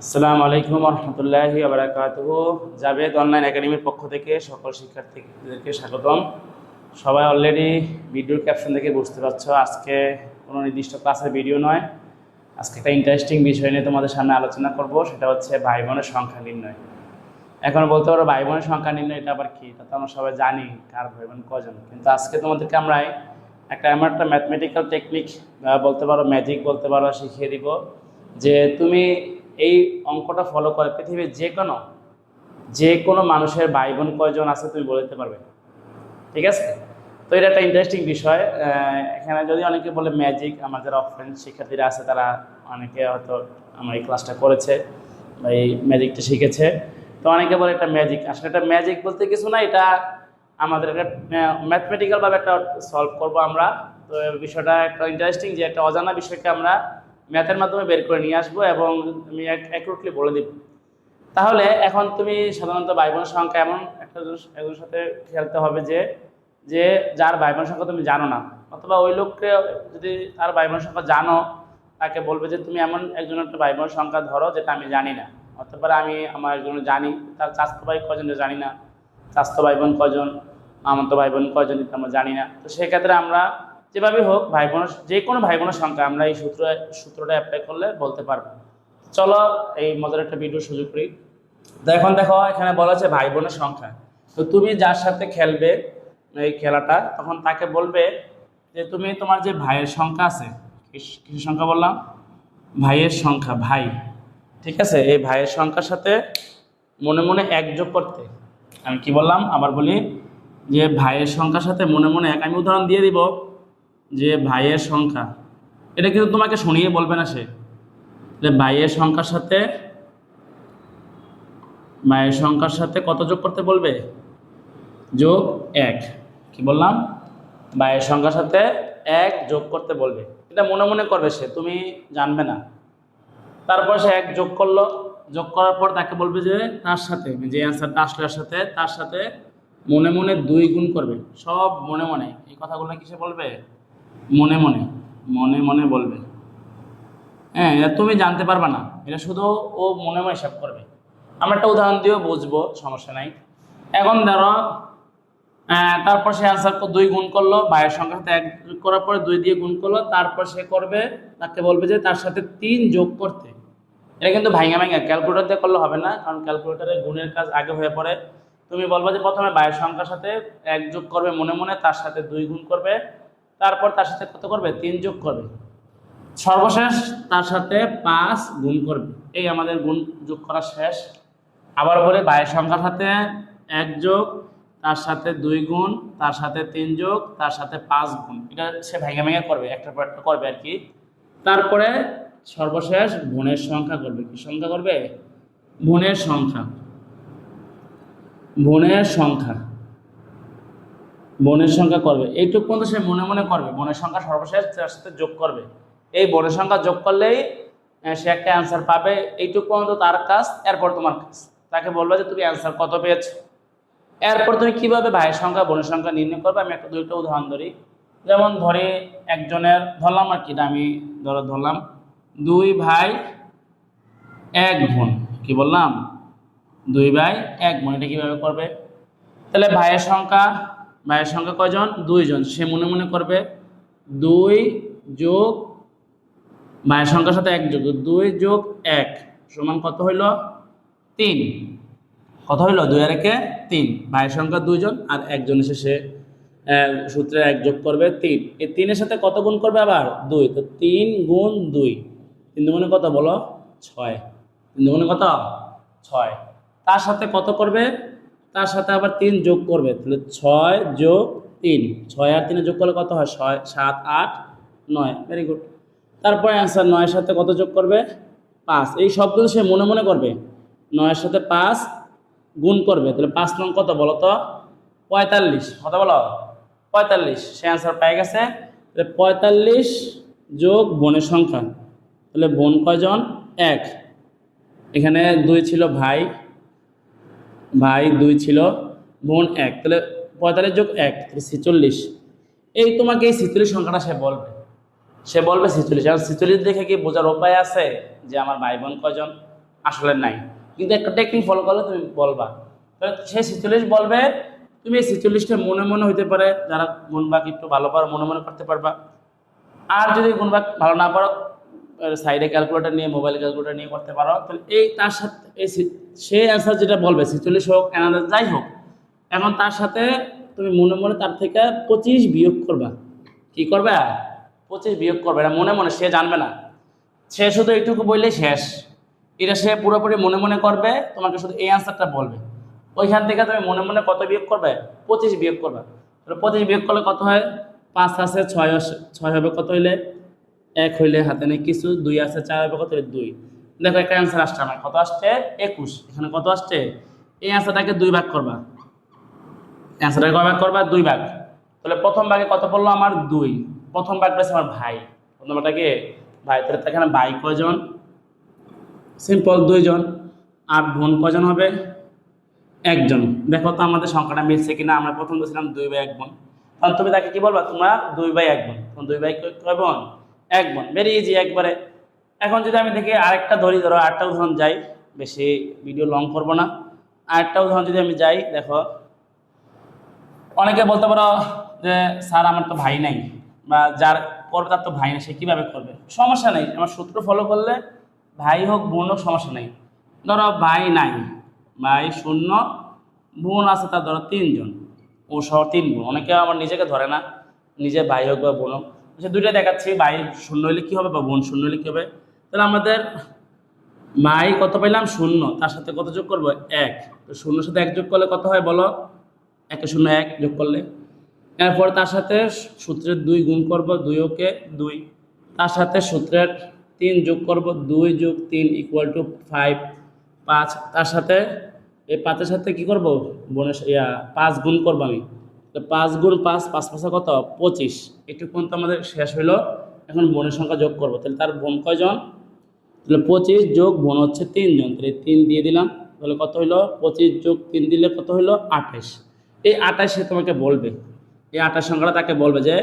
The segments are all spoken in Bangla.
আসসালামু আলাইকুম রহমতুল্লাহি ওয়া বারাকাতুহু। জাভেদ অনলাইন একাডেমির পক্ষ থেকে সকল শিক্ষার্থীদেরকে স্বাগতম। সবাই অলরেডি ভিডিওর ক্যাপশন দেখে বুঝতে পারছো আজকে কোনো নির্দিষ্ট ক্লাসের ভিডিও নয়। আজকে একটা ইন্টারেস্টিং বিষয় নিয়ে তোমাদের সামনে আলোচনা করব, সেটা হচ্ছে ভাই বোনের সংখ্যা নির্ণয়। এখন বলতে পারো ভাই বোনের সংখ্যা নির্ণয় এটা আবার কি, তা তো আমরা সবাই জানি কার ভাই বোন কজন, কিন্তু আজকে তোমাদেরকে আমরা এমন একটা ম্যাথমেটিক্যাল টেকনিক বলতে পারো, ম্যাজিক বলতে পারো, শিখিয়ে দিব যে তুমি এই অঙ্কটা ফলো করে পৃথিবীর যে কোনো মানুষের ভাই বোন কয়জন আছে তুমি বলে দিতে পারবে। ঠিক আছে, তো এটা একটা ইন্টারেস্টিং বিষয়। এখানে যদি অনেকে বলে ম্যাজিক, আমার যারা অফলাইন শিক্ষার্থীরা আছে তারা অনেকে হয়তো আমার এই ক্লাসটা করেছে বা এই ম্যাজিকটা শিখেছে, তো অনেকে বলে এটা ম্যাজিক। আসলে এটা ম্যাজিক বলতে কিছু না, এটা আমাদের একটা ম্যাথমেটিক্যালভাবে একটা সলভ করব আমরা। তো বিষয়টা একটা ইন্টারেস্টিং যে একটা অজানা বিষয়কে আমরা ম্যাথের মাধ্যমে বের করে নিয়ে আসবো এবং আমি অ্যাকুরেটলি বলে দিব। তাহলে এখন তুমি সাধারণত ভাই বোনের সংখ্যা এমন একজনের সাথে খেলতে হবে যে যে যার ভাই বোনের সংখ্যা তুমি জানো না, অথবা ওই লোককে যদি তার ভাই বোনের সংখ্যা জানো তাকে বলবে যে তুমি এমন একজনের একটা ভাই বোনের সংখ্যা ধরো যেটা আমি জানি না। অথবা আমি আমার একজন জানি, তার চাচাতো ভাই কজন জানি না, চাচাতো ভাই বোন কজন, মামাতো ভাই বোন কজন আমরা জানি না। তো সেক্ষেত্রে আমরা যেভাবে হোক ভাই বোনের যে কোনো ভাই বোনের সংখ্যা আমরা এই সূত্রটা অ্যাপ্লাই করলে বলতে পারবো। চলো এই মজার একটা ভিডিও সুযোগ করি। তো এখন দেখো এখানে বলা আছে ভাই বোনের সংখ্যা। তো তুমি যার সাথে খেলবে এই খেলাটা, তখন তাকে বলবে যে তুমি তোমার যে ভাইয়ের সংখ্যা আছে, কিসের সংখ্যা বললাম, ভাইয়ের সংখ্যা, ভাই, ঠিক আছে, এই ভাইয়ের সংখ্যার সাথে মনে মনে এক যোগ করতে। আমি কি বললাম আবার বলি, যে ভাইয়ের সংখ্যার সাথে মনে মনে এক, আমি উদাহরণ দিয়ে দিব যে ভাইয়ের সংখ্যা, এটা কিন্তু তোমাকে শুনিয়ে বলবে না সে, যে ভাইয়ের সংখ্যার সাথে কত যোগ করতে বলবে, যোগ এক। কি বললাম, ভাইয়ের সংখ্যার সাথে এক যোগ করতে বলবে, এটা মনে মনে করবে সে, তুমি জানবে না। তারপর সে এক যোগ করলো, যোগ করার পর তাকে বলবে যে তার সাথে যে অ্যান্সারটা আসলে তার সাথে মনে মনে দুই গুণ করবে, সব মনে মনে। এই কথাগুলো কিসে বলবে, মনে মনে, মনে মনে বলবে। হ্যাঁ, এটা তুমি জানতে পারবে না, এটা শুধু ও মনে মনে হিসাব করবে। আমরা একটা উদাহরণ দিয়েও বুঝবো, সমস্যা নাই। এখন ধরো তারপর সে অ্যান্সার দুই গুণ করলো, ভাইয়ের সংখ্যার সাথে এক যোগ করার পরে দুই দিয়ে গুণ করলো, তারপর সে করবে, তাকে বলবে যে তার সাথে তিন যোগ করতে। এটা কিন্তু ভাঙা ক্যালকুলেটর দিয়ে করলে হবে না, কারণ ক্যালকুলেটরে গুণের কাজ আগে হয়ে পড়ে। তুমি বলবো যে প্রথমে ভাইয়ের সংখ্যার সাথে এক যোগ করবে মনে মনে, তার সাথে দুই গুণ করবে, তারপর তার সাথে কত করবে, তিন যোগ করবে, সর্বশেষ তার সাথে পাঁচ গুণ করবে। এই আমাদের গুণ যোগ করা শেষ। আবার বলে ভাইয়ের সংখ্যার সাথে এক যোগ, তার সাথে দুই গুণ, তার সাথে তিন যোগ, তার সাথে পাঁচ গুণ। এটা সে ভেঙে করবে, একটা পর একটা করবে আর কি। তারপরে সর্বশেষ বোনের সংখ্যা করবে। কি সংখ্যা করবে, বোনের সংখ্যা, বোনের সংখ্যা, বোনের সংখ্যা করবে। এইটুকু পর্যন্ত সে মনে মনে করবে, বোনের সংখ্যা সর্বশেষ তার সাথে যোগ করবে। এই বোনের সংখ্যা যোগ করলেই সে একটা অ্যান্সার পাবে। এইটুকু পর্যন্ত তার কাজ। এরপর তোমার কাজ, তাকে বলবে যে তুমি অ্যান্সার কত পেয়েছো। এরপর তুমি কিভাবে ভাইয়ের সংখ্যা বোনের সংখ্যা নির্ণয় করবে, আমি একটা দুইটা উদাহরণ ধরি। যেমন ধরি একজনের ধরলাম আর কি, আমি ধরলাম দুই ভাই এক বোন। কি বললাম, দুই ভাই এক বোন। এটা কিভাবে করবে, তাহলে ভাইয়ের সংখ্যা কয়জন, দুইজন। সে মনে মনে করবে দুই যোগ ভাইয়ের সংখ্যার সাথে এক যোগ, দুই যোগ এক সমান কত হইল, তিন। কত হইল, দুই আর একে তিন। ভাইয়ের সংখ্যা দুইজন আর একজন এসে সূত্রে এক যোগ করবে তিন। এই তিনের সাথে কত গুণ করবে, আবার দুই। তো তিন গুণ দুই, তিন দুগুণে কত বলো, ছয়। তিন দুগুণে কত, ছয়। তার সাথে কত করবে, তার সাথে আবার তিন যোগ করবে, তাহলে ছয় যোগ তিন, ছয় আর তিনে যোগ করলে কত হয়, ছয়, সাত, আট, নয়। Very good. তারপরে অ্যান্সার, নয়ের সাথে কত যোগ করবে, পাঁচ। এই সবগুলো সে মনে মনে করবে, নয়ের সাথে পাঁচ গুণ করবে, তাহলে পাঁচ নং কত বলো তো, 45। কত বলো, 45। সে অ্যান্সার পেয়ে গেছে। তাহলে 45 যোগ বোনের সংখ্যা, তাহলে বোন কয়জন, এক। এখানে দুই ছিল ভাই দুই ছিল, বোন এক, তাহলে 45 যোগ এক, তাহলে 46। এই তোমাকে এই 46 সংখ্যাটা সে বলবে 46। আর 46 দেখে কি বোঝার উপায় আছে যে আমার ভাই বোন কয়জন, আসলে নাই, কিন্তু একটা টেকনিক ফলো করলে তুমি বলবা। তাহলে সে 46 বলবে, তুমি এই 46টা মনে মনে হইতে পারে, যারা গুণবাগ একটু ভালো পারো মনে মনে করতে পারবা। আর যদি গুণবাগ ভালো না পারো, সাইডে ক্যালকুলেটর নিয়ে, মোবাইল ক্যালকুলেটর নিয়ে করতে পারো। তাহলে এই তার সাথে সে অ্যান্সার যেটা বলবে 46 হোক, অ্যানাদার যাই হোক, এখন তার সাথে তুমি মনে মনে তার থেকে 25 বিয়োগ করবা। কি করবে? 25 বিয়োগ করবে, এটা মনে মনে, সে জানবে না। সে শুধু এইটুকু বললে শেষ, এটা সে পুরোপুরি মনে মনে করবে, তোমাকে শুধু এই অ্যান্সারটা বলবে। ওইখান থেকে তুমি মনে মনে কত বিয়োগ করবে? 25 বিয়োগ করবে। তাহলে 25 বিয়োগ করলে কত হয়? 5 আছে, 6 হবে, কত হইলে 1 হইলে হাতে নেই কিছু, 2 আছে, 4 হবে, কত হইলে 2। দেখো একটা অ্যান্সার আসছে আমার, কত আসছে? 21। এখানে কত আসছে? এই অ্যান্সারটাকে 2 ভাগ করবা। অ্যান্সারটাকে কয় ভাগ করবা? 2 ভাগ। তাহলে প্রথম ভাগে কত পড়লো আমার? 2। প্রথম ভাগ পেয়েছে আমার ভাই, প্রথম ভাগটাকে ভাই। তাহলে এখানে ভাই কয়জন? সিম্পল 2 জন। আর বোন কয়জন হবে? 1 জন। দেখো তো আমাদের সংখ্যাটা মিলছে কিনা। আমরা প্রথম বলছিলাম 2 ভাই 1 বোন, তখন তুমি তাকে কি বলবা? তোমরা 2 ভাই 1 বোন। তখন 2 ভাই কয় বোন? 1 বোন। ভেরি ইজি একবারে। এখন যদি আমি দেখি আরেকটা ধরি, ধরো আরেকটা উদাহরণ যাই, বেশি ভিডিও লং করবো না। আরেকটা উদাহরণ যদি আমি যাই, দেখো অনেকে বলতে পারো যে স্যার আমার তো ভাই নাই, বা যার করবে তার তো ভাই নেই, সে কীভাবে করবে? সমস্যা নেই, আমার সূত্র ফলো করলে ভাই হোক বোন হোক সমস্যা নেই। ধরো ভাই নাই, ভাই 0, বোন আছে তার ধরো 3 জন, ও সহ 3 বোন। অনেকে আমার নিজেকে ধরে না, নিজে ভাই হোক বা বোন হোক, সে দুইটা দেখাচ্ছি। ভাই 0 হলে কী হবে, বা বোন 0 হলে কী হবে? তাহলে আমাদের ভাই কত পাইলাম? 0, তার সাথে কত যোগ করবো? 1। তো 0-র সাথে 1 যোগ করলে কত হয় বলো? 1 0 1 যোগ করলে। এরপর তার সাথে সূত্রের 2 গুণ করব, 2 ওকে 2। তার সাথে সূত্রের 3 যোগ করব, 2 যোগ 3 = 5। 5 তার সাথে, এই 5-এর সাথে কি করব? বোনের 5 গুণ করবো আমি। তো 5 গুণ 5, 5 5 কত? 25। একটু পর্যন্ত আমাদের শেষ হইলো। এখন বোনের সংখ্যা যোগ করব। তাহলে তার বোন কয়জন? তাহলে 25 যোগ বোন হচ্ছে 3 জন। তাহলে 3 দিয়ে দিলাম। তাহলে কত হইলো? 25 যোগ 3 দিলে কত হইলো? 28। এই 28 সে তোমাকে বলবে, এই 28 সংখ্যাটা তাকে বলবে যে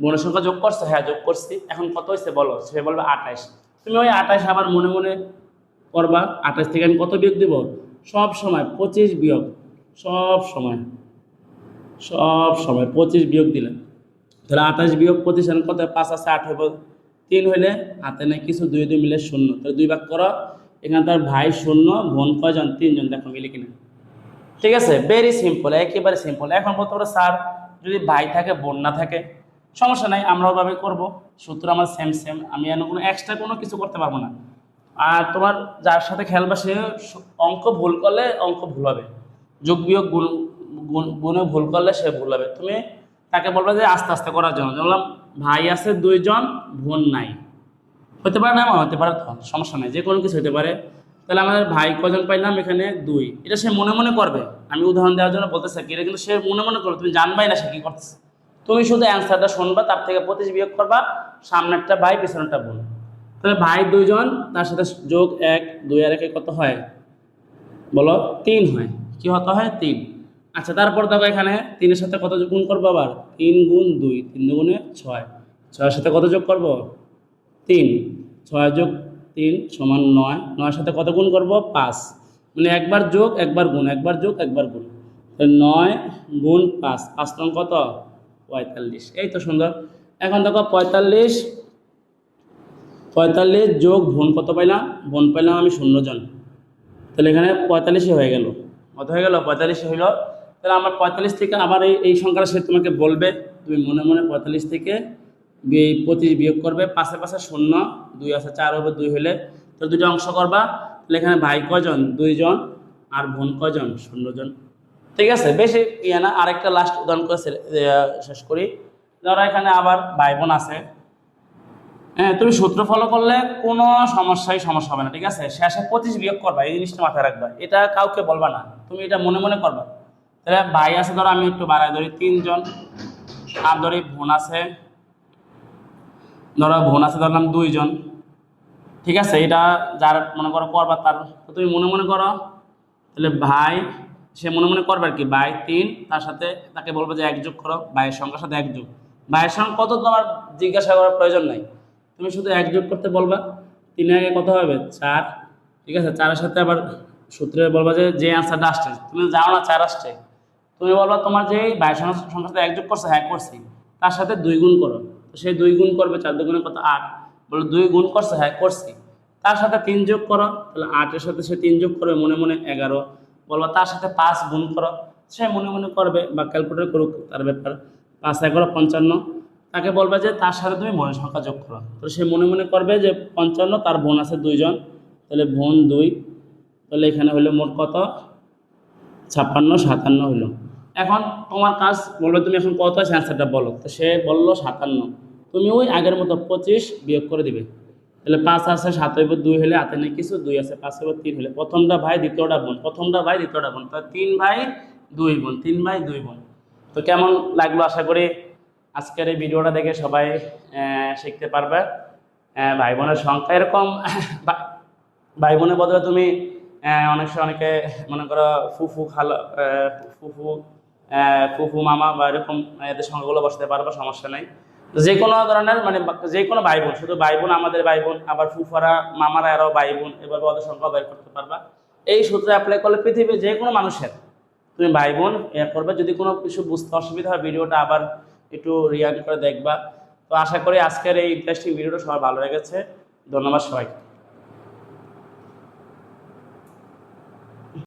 বোনের সংখ্যা যোগ করছে, হ্যাঁ যোগ করছি, এখন কত হয়েছে বলো। সে বলবে 28। তুমি ওই 28 আবার মনে মনে করবা। 28 থেকে আমি কত বিয়োগ দিব? সব সময় 25 বিয়োগ, সব সময় 25 বিয়োগ দিলেন। তাহলে 28 বিয়োগ 25 এখন কত? 5 আছে, 8 হইব। 3 হইলে হাতে নেই কিছু, 2 2 মিলে 0। তাহলে 2 ভাগ করো। এখানে তার ভাই 0, বোন কয়জন? 3 জন। দেখো মিলে কিনা? ঠিক আছে, ভেরি সিম্পল, একেবারে সিম্পল। এখন বলতে পারো স্যার যদি ভাই থাকে বোন না থাকে, সমস্যা নাই, আমরা ওভাবে করবো। সূত্র আমার সেম সেম, আমি এমন কোনো এক্সট্রা কোনো কিছু করতে পারবো না। আর তোমার যার সাথে খেলবা সে অঙ্ক ভুল করলে অঙ্ক ভুল হবে, যোগ বিয়োগ গুণে ভুল করলে সে ভুল হবে। তুমি তাকে বলবে যে আস্তে আস্তে করার জন্য। বললাম ভাই আছে 2 জন, বোন নাই। হতে পারে না, আমার হতে পারে, তো সমস্যা নেই, যে কোনো কিছু হতে পারে। তাহলে আমাদের ভাই কজন পাইলাম? এখানে 2। এটা সে মনে মনে করবে, আমি উদাহরণ দেওয়ার জন্য বলতেছি কি, এটা কিন্তু সে মনে মনে করবে, তুমি জানবাই না সে কী করতেছে। তুমি শুধু অ্যান্সারটা শুনবা, তার থেকে 25 বিয়োগ করবা, সামনেরটা ভাই পিছনেরটা বোন। তাহলে ভাই 2 জন, তার সাথে যোগ 1, 2 আর 1 কত হয় বলো? 3 হয়। কি হতে হয়? 3। আচ্ছা, তারপর দেখো এখানে 3-এর সাথে কত গুণ করবো আবার? 3 গুণ 2, 3 দুগুণে 6। 6-এর সাথে কত যোগ করবো? 3। 6 যোগ 3 সমান 9। 9-এর সাথে কত গুণ করবো? 5। মানে একবার যোগ একবার গুণ, একবার যোগ একবার গুণ। 9 গুণ 5, 5 নং কত? 45। এই তো সুন্দর। এখন দেখো 45 যোগ বোন কত পাইলাম? বোন পাইলাম আমি 0 জন। তাহলে এখানে 45 হয়ে গেল। কত হয়ে গেল? 45 হইল। তাহলে আমার 45 থেকে আবার এই সংখ্যাটা সে তোমাকে বলবে, তুমি মনে মনে 45 থেকে 25 বিয়োগ করবে। 5-এ 5-এ 0, 2 আছে 4 হবে, 2 হলে তো 2টা অংশ করবা। তাহলে এখানে ভাই কয়জন? 2 জন। আর বোন কয়জন? 0 জন। ঠিক আছে, বেশি ইয়ে না। আরেকটা লাস্ট উদাহরণ করে শেষ করি। ধরো এখানে আবার ভাই বোন আছে। হ্যাঁ, তুমি সূত্র ফলো করলে কোনো সমস্যা হবে না। ঠিক আছে, শেষে 25 বিয়োগ করবা, এই জিনিসটা মাথায় রাখবা। এটা কাউকে বলবা না, তুমি এটা মনে মনে করবা। তাহলে ভাই আছে ধরো, আমি একটু বাড়াই ধরি 3 জন। আর ধরি বোন আছে, ধরলাম 2 জন। ঠিক আছে, এটা যার মনে করো করবা, তার তুমি মনে মনে করো। তাহলে ভাই, সে মনে মনে করবে আর কি, ভাই 3, তার সাথে তাকে বলবো যে 1 যোগ করো, ভাইয়ের সংখ্যার সাথে 1 যোগ। ভাইয়ের সংখ্যা কত তোমার জিজ্ঞাসা করার প্রয়োজন নাই, তুমি শুধু 1 যোগ করতে বলবা। 3 এর আগে কত হবে? 4, ঠিক আছে, 4-এর সাথে আবার সূত্রে বলবা যে অ্যান্সারটা আসছে, তুমি জানো না 4 আসছে, তুমি বলবা তোমার যে 22 সংখ্যার সাথে 1 যোগ করছে, হ্যাঁ করছি, তার সাথে 2 গুণ করো। তো সে 2 গুণ করবে, 4 দুগুণে কত 8, বলো 2 গুণ করছে, হ্যাঁ করছি, তার সাথে 3 যোগ করো, তাহলে 8-এর সাথে সে 3 যোগ করবে, মনে মনে 11, বলবা তার সাথে 5 গুণ করো, সে মনে মনে করবে বা ক্যালকুলেটর করুক, তার ব্যাপার। 5 11 55, তাকে বলবে যে তার সাথে তুমি বোনের সংখ্যা যোগ করো, তো সে মনে মনে করবে যে 55, তার বোন আছে 2 জন, তাহলে বোন 2, তাহলে এখানে হলো মোট কত 56 57 হলো। এখন তোমার কাজ, বলবে তুমি এখন কত আছে অ্যান্সারটা বলো, তো সে বললো 57, তুমি ওই আগের মতো 25 বিয়োগ করে দিবে, তাহলে 5 আছে 7 হইব, 2 হলে হাতে নেই কিছু, 2 আছে 5 হইব 3 হলে, প্রথমটা ভাই দ্বিতীয়টা বোন, প্রথমটা ভাই দ্বিতীয়টা বোন, তো 3 ভাই 2 বোন, 3 ভাই 2 বোন। তো কেমন লাগলো, আশা করি আজকের এই ভিডিওটা দেখে সবাই শিখতে পারবে। ভাই বোনের সংখ্যা এরকম ভাই বোনের বদলে তুমি অনেক সময় অনেকে মনে করো ফুফু খালা, ফুফু ফুফু মামা বা এরকম এদের সংখ্যাগুলো বসাতে পারবো, সমস্যা নেই। যে কোনো ধরনের মানে যে কোনো ভাই বোন, শুধু ভাই বোন আমাদের ভাই বোন, আবার ফুফারা মামারা এরাও ভাই বোন, এভাবে ওদের সংখ্যা বের করতে পারবা। এই সূত্রে অ্যাপ্লাই করলে পৃথিবীর যে কোনো মানুষের তুমি ভাই বোন করবে। যদি কোনো কিছু বুঝতে অসুবিধা হয়, ভিডিওটা আবার একটু রিয়াক্ট করে দেখবা। তো আশা করি আজকের এই ইন্টারেস্টিং ভিডিওটা সবার ভালো লেগেছে। ধন্যবাদ সবাইকে।